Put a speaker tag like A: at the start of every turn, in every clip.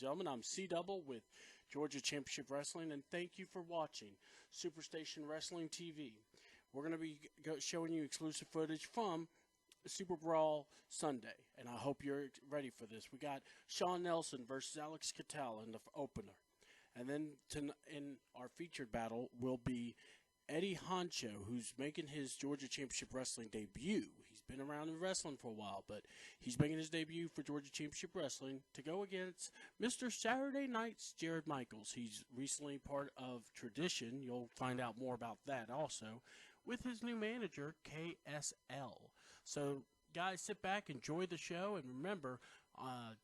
A: gentlemen. I'm C-Double with Georgia Championship Wrestling, and thank you for watching Superstation Wrestling TV. We're going to be showing you exclusive footage from Superbrawl Sunday, and I hope you're ready for this. We got Shawn Nelson versus Alex Cattell in the opener. And then in our featured battle will be Eddie Honcho, who's making his Georgia Championship Wrestling debut. He's been around in wrestling for a while, but he's making his debut for Georgia Championship Wrestling to go against Mr. Saturday Night's Jared Michaels. He's recently part of Tradition. You'll find out more about that also with his new manager, KSL. So, guys, sit back, enjoy the show, and remember,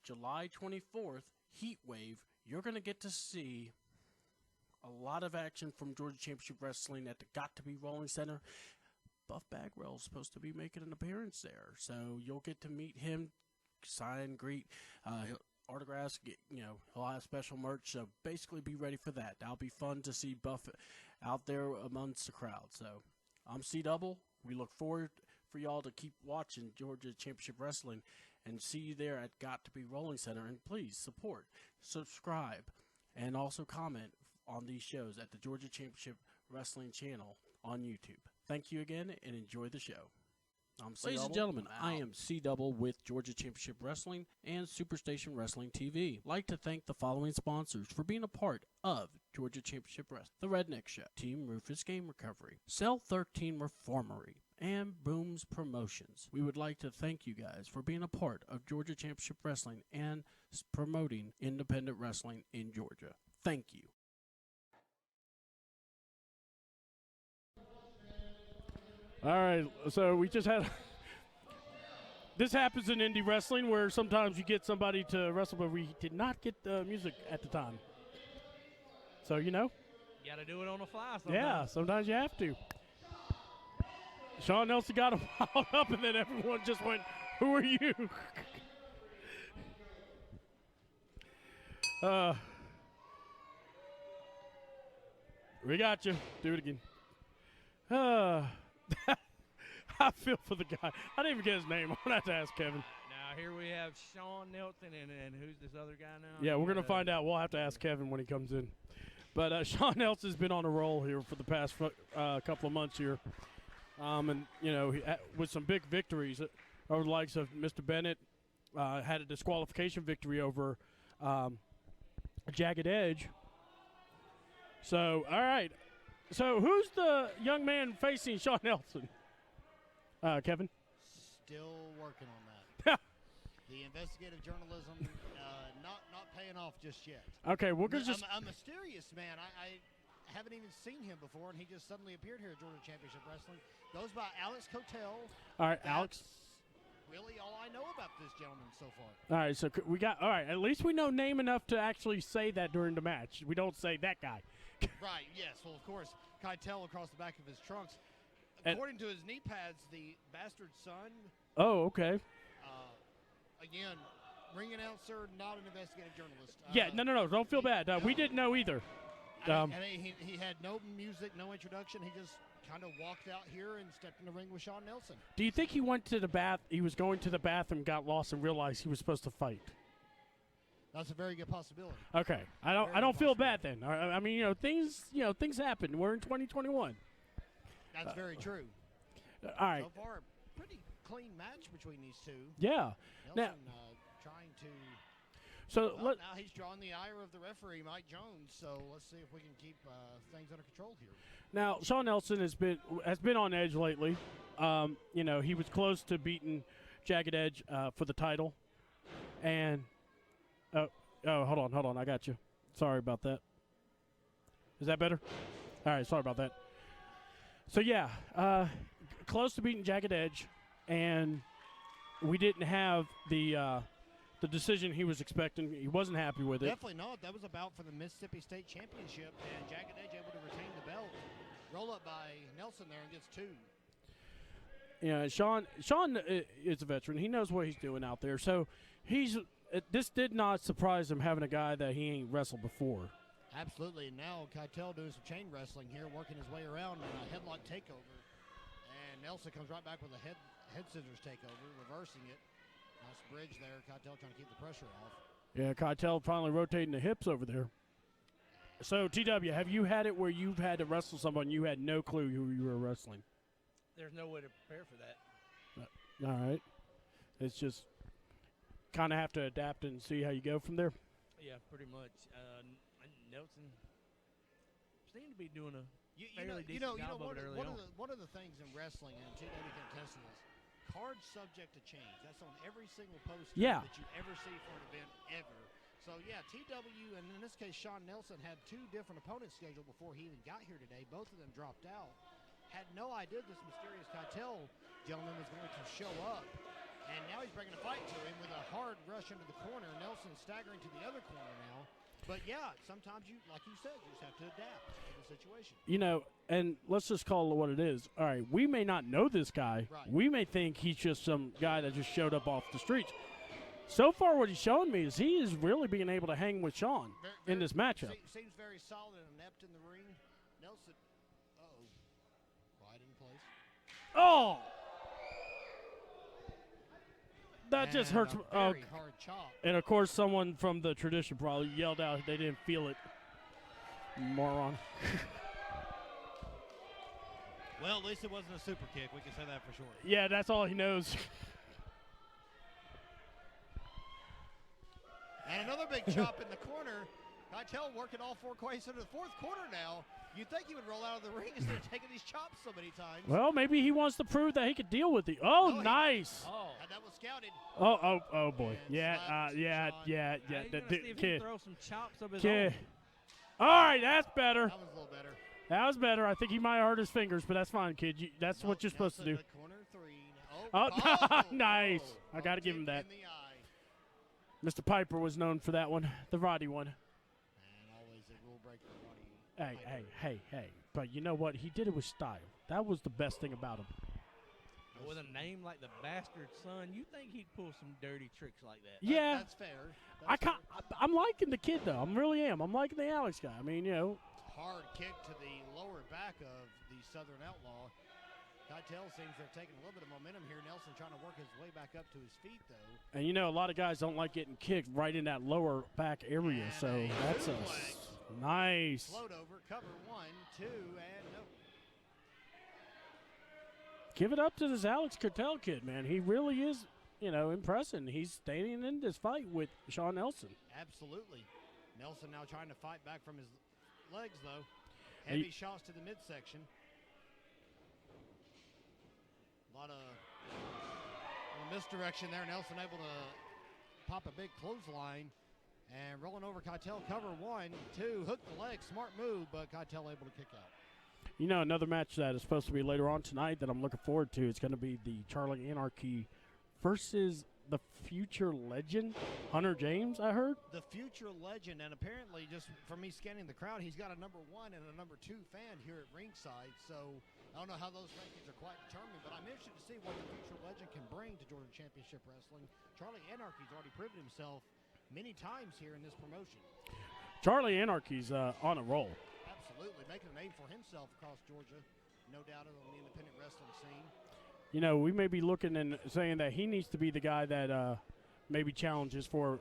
A: July 24th, Heatwave, you're going to get to see a lot of action from Georgia Championship Wrestling at the Got to Be Rolling Center. Buff Bagwell's supposed to be making an appearance there, so you'll get to meet him, sign, greet, autographs. He'll have special merch. So basically, be ready for that. That'll be fun to see Buff out there amongst the crowd. So I'm C-Double. We look forward for y'all to keep watching Georgia Championship Wrestling and see you there at Got to Be Rolling Center. And please support, subscribe, and also comment on these shows at the Georgia Championship Wrestling channel on YouTube. Thank you again, and enjoy the show. Ladies and gentlemen, I am C-Double with Georgia Championship Wrestling and Superstation Wrestling TV. I'd like to thank the following sponsors for being a part of Georgia Championship Wrestling: The Redneck Show, Team Rufus Game Recovery, Cell 13 Reformery, and Booms Promotions. We would like to thank you guys for being a part of Georgia Championship Wrestling and promoting independent wrestling in Georgia. Thank you.
B: All right, so we just had this happens in indie wrestling where sometimes you get somebody to wrestle, but we did not get the music at the time. So, you got
C: to do it on the fly sometimes.
B: Yeah, sometimes you have to. Shawn Nelson got him wound up, and then everyone just went, "Who are you?" We got you. Do it again. I feel for the guy. I didn't even get his name. I'm going to have to ask Kevin.
C: Now, here we have Shawn Nelson, and who's this other guy now?
B: Yeah, we're going to find out. We'll have to ask Kevin when he comes in. But Shawn Nelson's been on a roll here for the past couple of months here. With some big victories over the likes of Mr. Bennett, had a disqualification victory over Jagged Edge. So, all right. So, who's the young man facing Shawn Nelson? Kevin?
D: Still working on that. The investigative journalism not paying off just yet.
B: Okay, we're going to just...
D: A mysterious man. I haven't even seen him before, and he just suddenly appeared here at Georgia Championship Wrestling. Goes by Alex Cotel.
B: All right, Alex.
D: Really all I know about this gentleman so far.
B: All right, so we got... All right, at least we know name enough to actually say that during the match. We don't say that guy.
D: Right, yes. Well, of course, Keitel across the back of his trunks. According to his knee pads, the bastard son.
B: Oh, okay.
D: Again, ring announcer, not an investigative journalist.
B: Yeah, no. Don't feel bad. We didn't know either.
D: He had no music, no introduction. He just kind of walked out here and stepped in the ring with Shawn Nelson.
B: Do you think he went to the bath? He was going to the bathroom, got lost, and realized he was supposed to fight?
D: That's a very good possibility.
B: Okay, I don't feel bad then. I mean, things happen. We're in 2021.
D: That's very true.
B: All right.
D: So far, a pretty clean match between these two.
B: Yeah.
D: Nelson trying to.
B: So
D: now he's drawing the ire of the referee, Mike Jones. So let's see if we can keep things under control here.
B: Now, Shawn Nelson has been on edge lately. He was close to beating Jagged Edge for the title, and. Hold on. I got you. Sorry about that. Is that better? All right, sorry about that. So, yeah, close to beating Jagged Edge, and we didn't have the decision he was expecting. He wasn't happy with it.
D: Definitely not. That was a bout for the Mississippi State Championship, and Jagged Edge able to retain the belt. Roll up by Nelson there and gets two.
B: Yeah, Shawn is a veteran. He knows what he's doing out there. So, this did not surprise him having a guy that he ain't wrestled before.
D: Absolutely. And now Keitel doing some chain wrestling here, working his way around in a headlock takeover. And Nelson comes right back with a head scissors takeover, reversing it. Nice bridge there. Keitel trying to keep the pressure off.
B: Yeah, Keitel finally rotating the hips over there. So, TW, have you had it where you've had to wrestle someone you had no clue who you were wrestling?
C: There's no way to prepare for that.
B: All right. It's just kind of have to adapt and see how you go from there.
C: Yeah, pretty much. Nelson seemed to be doing a fairly decent job of it early on.
D: One of the things in wrestling, and TW can attest to this, cards subject to change. That's on every single poster that you ever see for an event ever. So, yeah, TW, and in this case, Sean Nelson, had 2 different opponents scheduled before he even got here today. Both of them dropped out. Had no idea this mysterious Keitel gentleman was going to show up. And now he's bringing a fight to him with a hard rush into the corner. Nelson staggering to the other corner now. But, yeah, sometimes you, like you said, you just have to adapt to the situation.
B: You know, and let's just call it what it is. All right, we may not know this guy.
D: Right.
B: We may think he's just some guy that just showed up off the streets. So far, what he's showing me is he is really being able to hang with Sean in this matchup.
D: Seems very solid and inept in the ring. Nelson, right in place.
B: Oh! That just
D: And
B: hurts.
D: a very hard chop.
B: And, of course, someone from the tradition probably yelled out they didn't feel it. Moron.
E: Well, at least it wasn't a super kick. We can say that for sure.
B: Yeah, that's all he knows.
D: And another big chop in the corner. Keitel working all 4 quarters into the 4th quarter now. You'd think he would roll out of the ring instead of taking these chops so many times.
B: Well, maybe he wants to prove that he could deal with it. Oh,
D: No,
B: nice.
D: And that was scouted.
B: Oh, boy.
D: And
B: Yeah.
D: slapped
B: Yeah.
D: Sean.
B: Yeah.
C: Now he's gonna see if he can
B: Kid.
C: throw some chops of his
B: Kid.
C: own.
B: All right, that's better.
D: That was a little better.
B: That was better. I think he might have hurt his fingers, but that's fine, kid. That's what you're supposed to do.
D: Nelson, corner 3.
B: Nice. I
D: Bumped
B: got to give him
D: in
B: that.
D: the eye.
B: Mr. Piper was known for that one, the Roddy one.
D: And always a rule breaker. Roddy Piper.
B: Hey. But you know what? He did it with style. That was the best thing about him.
C: With a name like the Bastard Son, you think he'd pull some dirty tricks like that?
B: Yeah.
D: That's fair.
B: I'm liking the kid, though. I really am. I'm liking the Alex guy. I mean, you know.
D: Hard kick to the lower back of the Southern Outlaw. Keitel seems they're taking a little bit of momentum here. Nelson trying to work his way back up to his feet, though.
B: And, you know, a lot of guys don't like getting kicked right in that lower back area.
D: And
B: So
D: a
B: that's
D: suplex.
B: nice.
D: Float over, cover 1, 2, and no.
B: Give it up to this Alex Keitel kid, man. He really is, you know, impressing. He's staying in this fight with Sean Nelson.
D: Absolutely. Nelson now trying to fight back from his legs, though. Heavy shots to the midsection. A lot of misdirection there. Nelson able to pop a big clothesline. And rolling over Keitel, cover 1, 2, hook the leg. Smart move, but Keitel able to kick out.
B: You know, another match that is supposed to be later on tonight that I'm looking forward to is going to be the Charlie Anarchy versus the future legend, Hunter James, I heard.
D: The future legend, and apparently just from me scanning the crowd, he's got a number 1 and a number 2 fan here at ringside. So I don't know how those rankings are quite determined, but I'm interested to see what the future legend can bring to Georgia Championship Wrestling. Charlie Anarchy's already proven himself many times here in this promotion.
B: Charlie Anarchy's on a roll.
D: Absolutely, making a name for himself across Georgia, no doubt on the independent wrestling scene.
B: You know, we may be looking and saying that he needs to be the guy that maybe challenges for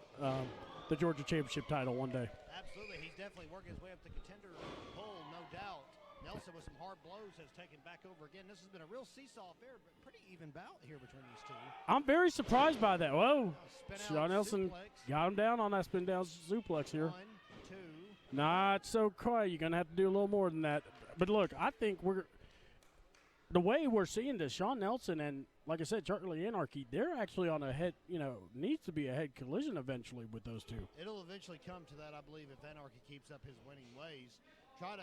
B: the Georgia Championship title one day.
D: Absolutely, he's definitely working his way up the contender pole, no doubt. Nelson with some hard blows has taken back over again. This has been a real seesaw affair, but pretty even bout here between these two.
B: I'm very surprised by that. Whoa.
D: Spin out
B: Sean Nelson
D: suplex.
B: got him down on that spin down suplex here.
D: 1, 2.
B: Not so quite. You're going to have to do a little more than that. But look, I think the way we're seeing this, Sean Nelson and, like I said, Charlie Anarchy, they're actually on a head, needs to be a head collision eventually with those two.
D: It'll eventually come to that, I believe, if Anarchy keeps up his winning ways. Tried a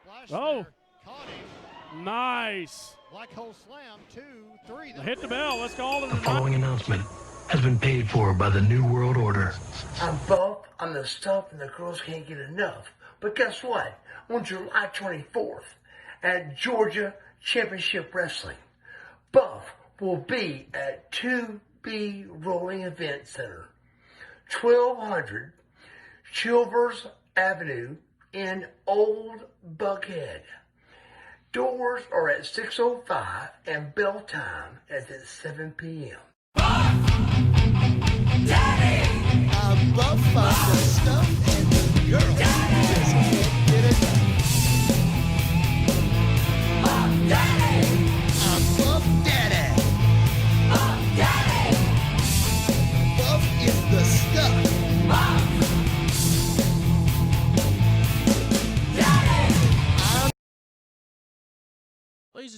D: splash there. Caught him.
B: Nice.
D: Black hole slam. 2, 3.
B: Hit the bell. Let's call them.
F: The following announcement has been paid for by the New World Order.
G: I'm buff, I'm the stuff, and the girls can't get enough. But guess what? On July 24th at Georgia Championship Wrestling, Buff will be at 2B Rolling Event Center, 1200 Chilvers Avenue in Old Buckhead. Doors are at 6:05 and bell time is at 7 p.m.
H: Daddy! I'm Buff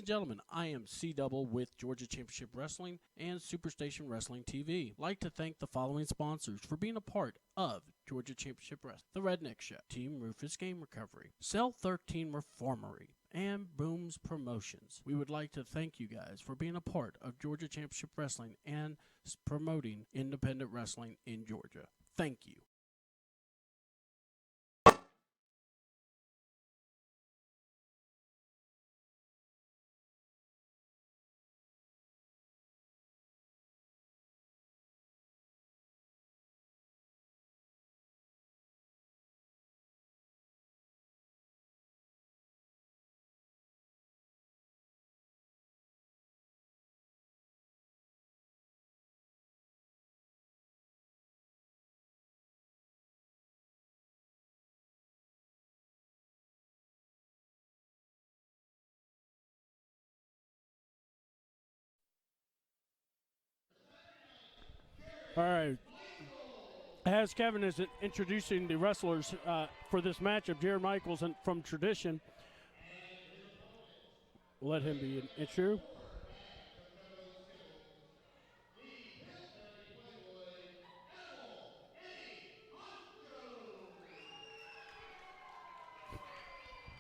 A: and gentlemen, I am C-Double with Georgia Championship Wrestling and Superstation Wrestling TV. I'd like to thank the following sponsors for being a part of Georgia Championship Wrestling: The Redneck Show, Team Rufus Game Recovery, Cell 13 Reformery, and Booms Promotions. We would like to thank you guys for being a part of Georgia Championship Wrestling and promoting independent wrestling in Georgia. Thank you.
B: All right. As Kevin is introducing the wrestlers for this matchup, Jared Michaels from Tradition. We'll let him be an intro.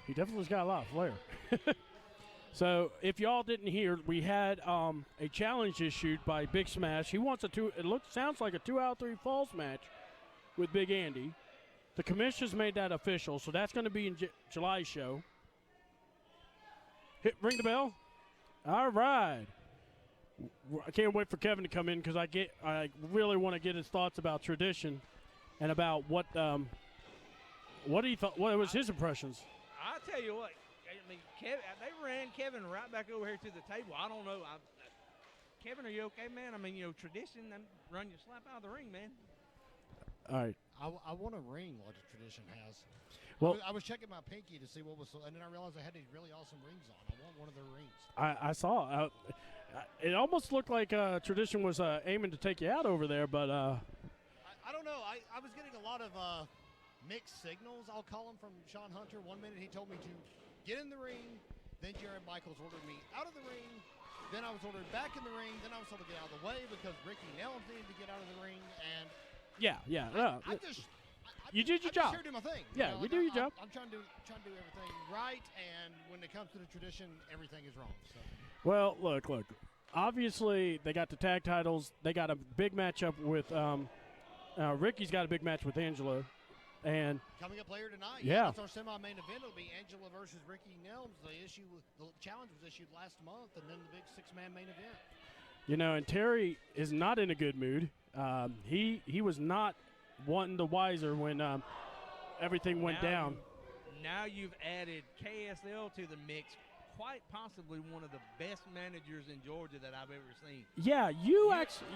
B: He definitely's got a lot of flair. So, if y'all didn't hear, we had a challenge issued by Big Smash. He wants sounds like a 2 out of 3 falls match with Big Andy. The commission's made that official, so that's going to be in July's show. Ring the bell. All right. I can't wait for Kevin to come in because I really want to get his thoughts about Tradition and about what he thought. What was his impressions?
C: I'll tell you what. I mean, they ran Kevin right back over here to the table. I don't know. Kevin, are you okay, man? I mean, Tradition, them run you slap out of the ring, man.
B: All right.
D: I want a ring like a Tradition has.
B: Well,
D: I was checking my pinky to see what was, and then I realized I had these really awesome rings on. I want one of their rings.
B: I saw. It almost looked like Tradition was aiming to take you out over there, but
D: I don't know. I was getting a lot of mixed signals, I'll call them, from Sean Hunter. One minute he told me to get in the ring, then Jared Michaels ordered me out of the ring, then I was ordered back in the ring, then I was told to get out of the way because Ricky Nelms needed to get out of the ring, and
B: you did your job.
D: I'm just here to do my thing.
B: Yeah, you do your job.
D: I'm trying to do everything right, and when it comes to the Tradition, everything is wrong. So.
B: Well, look. Obviously, they got the tag titles. They got a big matchup with Ricky's got a big match with Angela. And
D: coming up later tonight,
B: yeah,
D: that's our semi-main event. It'll be Angela versus Ricky Nelms. The challenge was issued last month, and then the big 6-man main event.
B: And Terry is not in a good mood. He was not wanting the wiser when everything went down.
C: Now you've added KSL to the mix. Quite possibly one of the best managers in Georgia that I've ever seen.
B: Yeah, you actually,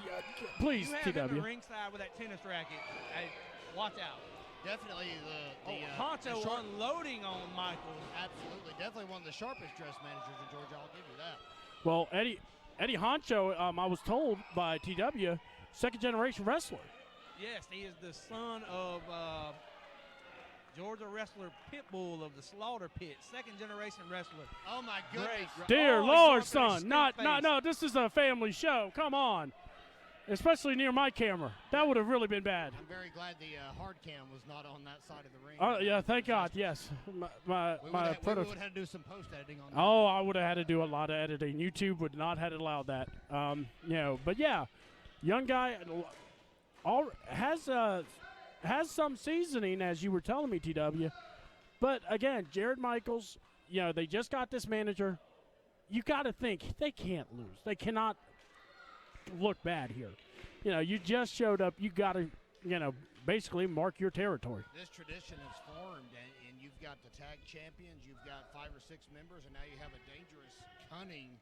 B: please,
C: you
B: TW.
C: have him at ringside with that tennis racket. Hey, watch out.
D: Definitely
C: Honcho unloading on Michael.
D: Absolutely. Definitely one of the sharpest dressed managers in Georgia. I'll give you that.
B: Well, Eddie Honcho, I was told by TW, second-generation wrestler.
C: Yes, he is the son of Georgia wrestler Pitbull of the Slaughter Pit, second-generation wrestler.
D: Oh, my goodness.
B: Dear Lord, son. No, this is a family show. Come on. Especially near my camera. That would have really been bad.
D: I'm very glad the hard cam was not on that side of the ring.
B: Oh, yeah, thank God, yes.
D: We would have had to do some post-editing on that.
B: Oh, I would have had to do a lot of editing. YouTube would not have allowed that. But, yeah, young guy has some seasoning, as you were telling me, TW. But, again, Jared Michaels, they just got this manager. You got to think, they can't lose. They cannot look bad here. You just showed up. You got to, basically mark your territory.
D: This Tradition is formed, and you've got the tag champions. You've got 5 or 6 members, and now you have a dangerous, cunning,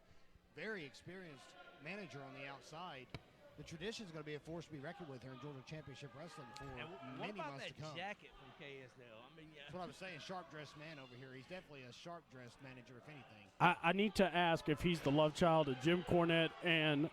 D: very experienced manager on the outside. The Tradition is going to be a force to be reckoned with here in Georgia Championship Wrestling for many months to come.
C: What about that jacket from KSL? I mean,
D: that's what I was saying. Sharp-dressed man over here. He's definitely a sharp-dressed manager, if anything.
B: I need to ask if he's the love child of Jim Cornette and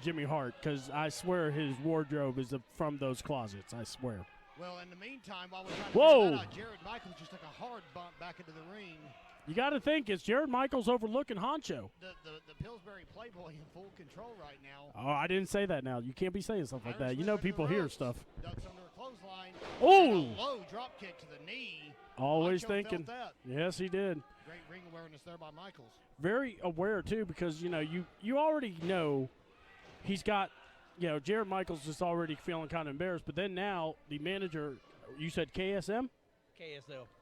B: Jimmy Hart, because I swear his wardrobe is from those closets. I swear.
D: Well, in the meantime, while we're trying to figure that out, Jared Michaels just took a hard bump back into the ring.
B: You got to think, it's Jared Michaels overlooking Honcho.
D: The Pillsbury Playboy in full control right now.
B: Oh, I didn't say that now. You can't be saying stuff like that. You know people hear stuff.
D: Ducks under a clothesline.
B: Oh!
D: Low drop kick to the knee.
B: Always
D: Honcho
B: thinking.
D: felt that.
B: Yes, he did.
D: Great ring awareness there by Michaels.
B: Very aware, too, because, you know, you already know he's got, you know, Jared Michaels is already feeling kind of embarrassed. But then now the manager, you said KSM?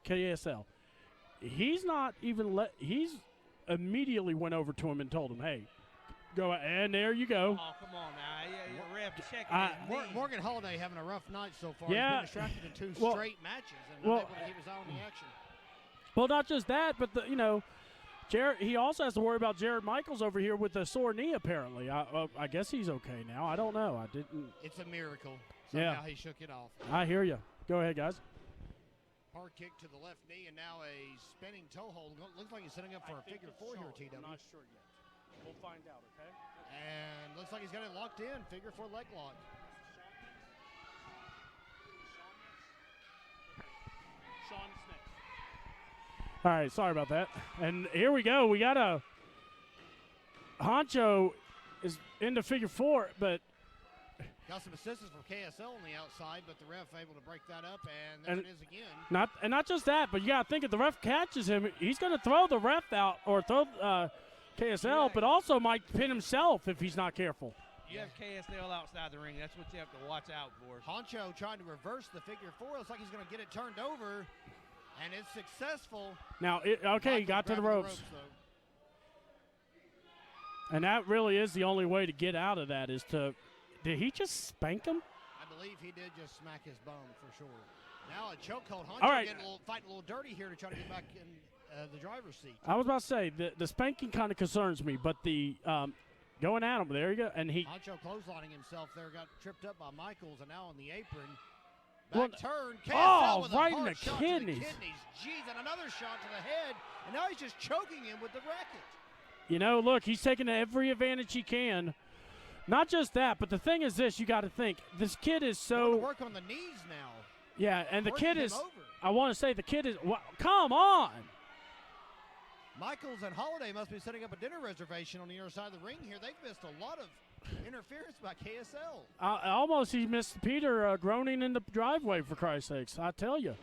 B: KSL. He's not even he's immediately went over to him and told him, hey, go, and there you go.
C: Oh, come on now. Yeah, your ref checking his knee.
D: Morgan Holiday having a rough night so far.
B: Yeah.
D: He's been distracted in two straight matches and not able to keep his eye on the action.
B: Well, not just that, but, you know, Jared, he also has to worry about Jared Michaels over here with a sore knee, apparently. I guess he's okay now. I don't know. I didn't.
D: It's a miracle. Somehow he shook it off.
B: I hear you. Go ahead, guys.
D: Hard kick to the left knee, and now a spinning toe hold. Looks like he's setting up for a figure four here, TW.
B: I'm not sure yet. We'll find out, okay?
D: And looks like he's got it locked in. Figure four leg lock.
B: Sean is next. All right, sorry about that. And here we go. We got a Honcho is into figure four, but
D: got some assistance from KSL on the outside, but the ref able to break that up, and there it is again.
B: Not just that, but you got to think if the ref catches him, he's going to throw the ref out or throw KSL, but also might pin himself if he's not careful.
C: You have KSL outside the ring. That's what you have to watch out for.
D: Honcho trying to reverse the figure four. Looks like he's going to get it turned over, and it's successful.
B: Now, he got to the ropes. And that really is the only way to get out of that is to – did he just spank him?
D: I believe he did just smack his bum for sure. Now a chokehold. Honcho
B: All right.
D: fighting a little dirty here to try to get back in the driver's seat.
B: I was about to say, the spanking kind of concerns me, but the going at him, there you go. And
D: Honcho clotheslining himself there, got tripped up by Michaels, and now on the apron. Back turn. KSL with
B: right
D: a hard
B: in the
D: shot
B: kidneys.
D: To the kidneys. Jeez, and another shot to the head. And now he's just choking him with the racket.
B: You know, look, he's taking every advantage he can. Not just that, but the thing is this, you got to think. This kid is so –
D: work on the knees now.
B: Yeah, and the kid is
D: –
B: I want to say the kid is come on.
D: Michaels and Holiday must be setting up a dinner reservation on the other side of the ring here. They've missed a lot of interference by KSL.
B: Almost he missed Peter groaning in the driveway, for Christ's sakes. I tell you.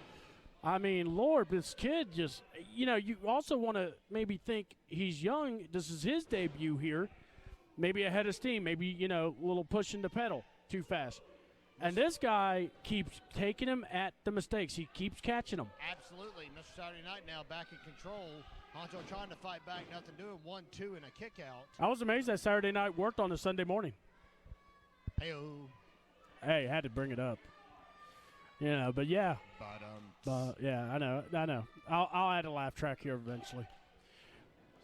B: I mean, Lord, this kid just – you know, you also want to maybe think he's young. This is his debut here. Maybe ahead of steam, maybe, you know, a little pushing the pedal too fast. And this guy keeps taking him at the mistakes. He keeps catching them.
D: Absolutely. Mr. Saturday Night now back in control. Honcho trying to fight back, nothing doing. 1-2 and a kick out.
B: I was amazed that Saturday Night worked on a Sunday morning. Hey, had to bring it up. You know, but yeah. Yeah, I know. I'll add a laugh track here eventually.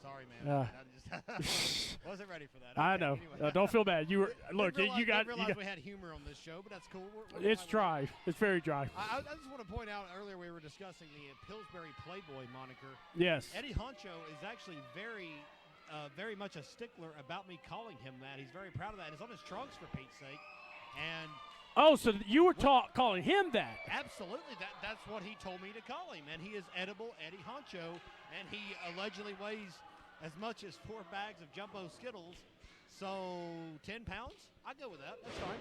D: Sorry, man. I just wasn't ready for that. Okay,
B: I know.
D: Anyway.
B: Don't feel bad. You were look.
D: We
B: You got.
D: we had humor on this show, but that's cool.
B: It's dry. It's very dry.
D: I just want to point out earlier we were discussing the Pillsbury Playboy moniker.
B: Yes.
D: Eddie Honcho is actually very much a stickler about me calling him that. He's very proud of that. It's on his trunks, for Pete's sake. And
B: so you were calling him that?
D: Absolutely. That's what he told me to call him. And he is edible Eddie Honcho, and he allegedly weighs as much as 4 bags of jumbo Skittles. So 10 pounds? I go with that. That's fine.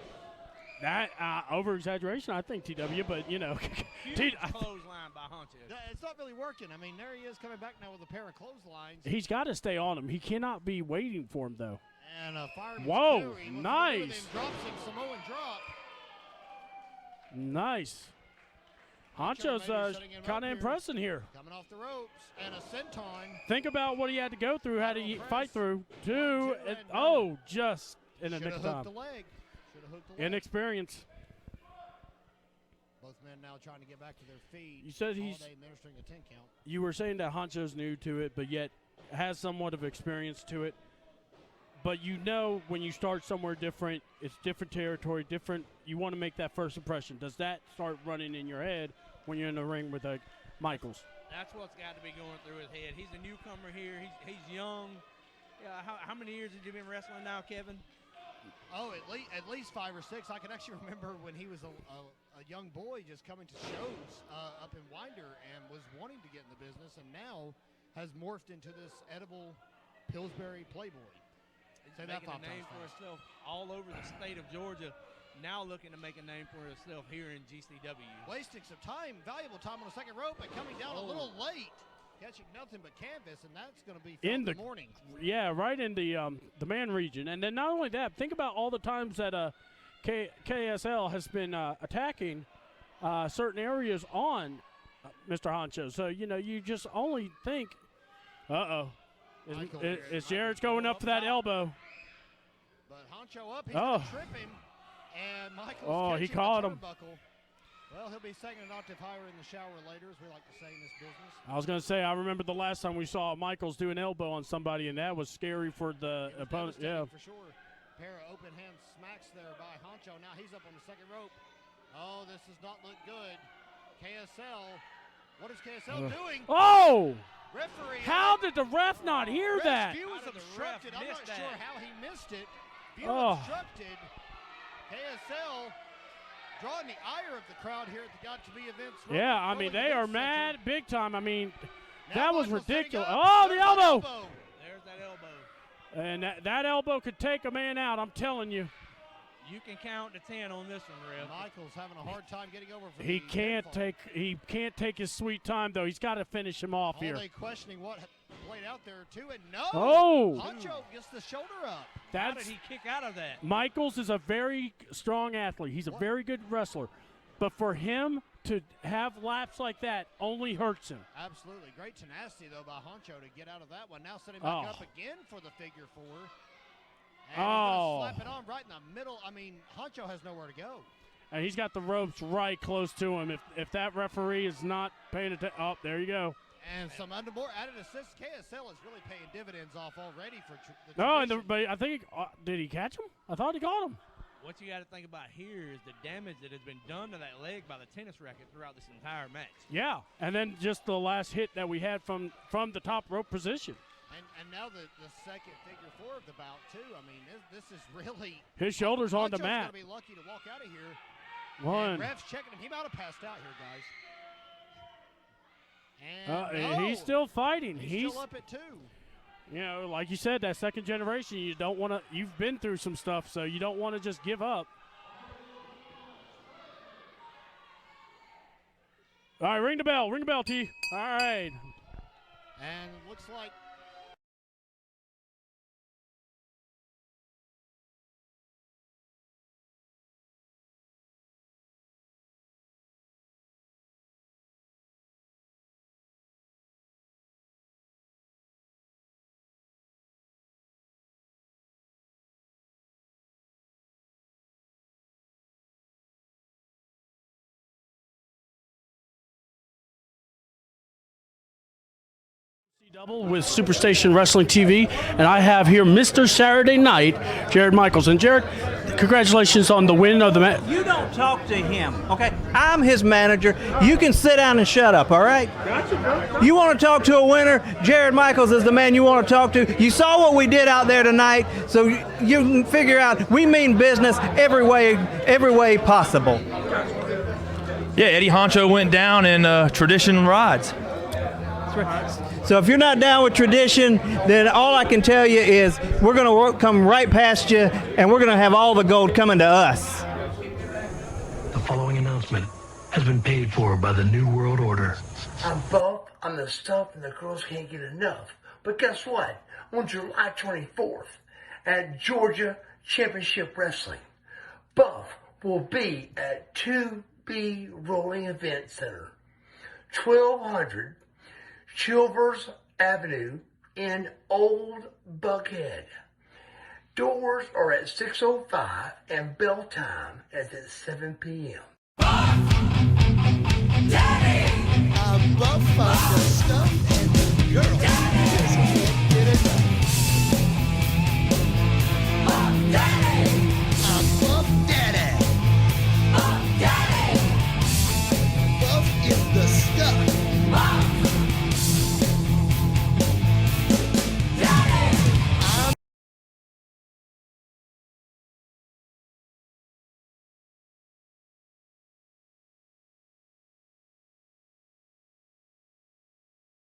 B: That over-exaggeration, I think, TW, but, you know.
C: Huge clothesline by Honcho.
D: It's not really working. I mean, there he is coming back now with a pair of clotheslines.
B: He's got to stay on him. He cannot be waiting for him, though.
D: And a fireman's
B: Whoa,
D: carry.
B: nice.
D: Drops him, Samoan drop.
B: Nice. Honcho's kind of impressing here.
D: Coming off the ropes and a senton.
B: Think about what he had to go through, had to fight through. Just in the nick of time.
D: Should have hooked the leg.
B: Inexperience.
D: Both men now trying to get back to their feet.
B: You said he's
D: administering a 10 count.
B: You were saying that Honcho's new to it, but yet has somewhat of experience to it. But you know when you start somewhere different, it's different territory, different. You want to make that first impression. Does that start running in your head when you're in the ring with Michaels?
C: That's what's got to be going through his head. He's a newcomer here. He's young. Yeah, how many years have you been wrestling now, Kevin?
D: Oh, at least 5 or 6. I can actually remember when he was a young boy just coming to shows up in Winder and was wanting to get in the business, and now has morphed into this edible Pillsbury Playboy.
C: He's making a name for himself all over the state of Georgia. Now looking to make a name for himself here in GCW.
D: Wasting some time, valuable time on the second rope, and coming down a little late. Catching nothing but canvas, and that's going to be in the morning.
B: Yeah, right in the man region. And then not only that, think about all the times that KSL has been attacking certain areas on Mr. Honcho. So, you know, you just only think, is Jared's going up for that elbow.
D: But Honcho up, he's going to trip him. And Michael's
B: he caught him.
D: Well, he'll be singing an octave higher in the shower later, as we like to say in this business.
B: I was going to say, I remember the last time we saw Michaels do an elbow on somebody, and that was scary for the opponent. Yeah,
D: for sure. Pair of open hand smacks there by Honcho. Now he's up on the second rope. Oh, this does not look good. KSL, what is KSL doing?
B: Oh!
D: Referee.
B: How did the ref not hear that?
D: View was obstructed. I'm not sure how he missed it. View obstructed. KSL drawing the ire of the crowd here at the Got to Be events.
B: Yeah, I mean, they are mad big time. I mean, that was ridiculous.
D: Oh,
B: the elbow.
C: There's that elbow.
B: And that elbow could take a man out, I'm telling you.
C: You can count to 10 on this one, Ref.
D: Michael's having a hard time getting over for
B: he can't take his sweet time, though. He's got to finish him off here.
D: They questioning what played out there, too, and no.
B: Oh.
D: Honcho gets the shoulder up.
C: How did he kick out of that?
B: Michaels is a very strong athlete. He's a very good wrestler. But for him to have laps like that only hurts him.
D: Absolutely. Great tenacity, though, by Honcho to get out of that one. Now setting back up again for the figure four. And he's going to slap it on right in the middle. I mean, Honcho has nowhere to go.
B: And he's got the ropes right close to him. If that referee is not paying attention, there you go.
D: And some more added assists. KSL is really paying dividends off already for the
B: No, but I think did he catch him? I thought he caught him.
C: What you got to think about here is the damage that has been done to that leg by the tennis racket throughout this entire match.
B: Yeah, and then just the last hit that we had from the top rope position.
D: And now the second figure four of the bout, too. I mean, this is really –
B: his shoulder's on the
D: Honcho's
B: mat.
D: going to be lucky to walk out of here.
B: One.
D: And ref's checking him. He might have passed out here, guys. And
B: he's still fighting.
D: He's still up at 2.
B: You know, like you said, that second generation, you don't want to – you've been through some stuff, so you don't want to just give up. All right, ring the bell. Ring the bell, T. All right.
D: And it looks like –
B: Double with Superstation Wrestling TV, and I have here Mr. Saturday Night, Jared Michaels. And Jared, congratulations on the win of the match.
H: You don't talk to him, okay? I'm his manager. You can sit down and shut up, all right? Gotcha. You want to talk to a winner? Jared Michaels is the man you want to talk to. You saw what we did out there tonight, so you can figure out we mean business every way possible.
I: Yeah, Eddie Honcho went down and tradition rides.
H: That's right. So if you're not down with tradition, then all I can tell you is we're going to come right past you, and we're going to have all the gold coming to us.
F: The following announcement has been paid for by the New World Order.
G: I'm Buff. I'm the stuff and the girls can't get enough. But guess what? On July 24th at Georgia Championship Wrestling, Buff will be at 2B Rolling Event Center, 1200 Chilvers Avenue in Old Buckhead. Doors are at 6:05 and bell time is at 7 p.m.
J: Daddy! I'm Buff, I'm the stuff and the girl just can't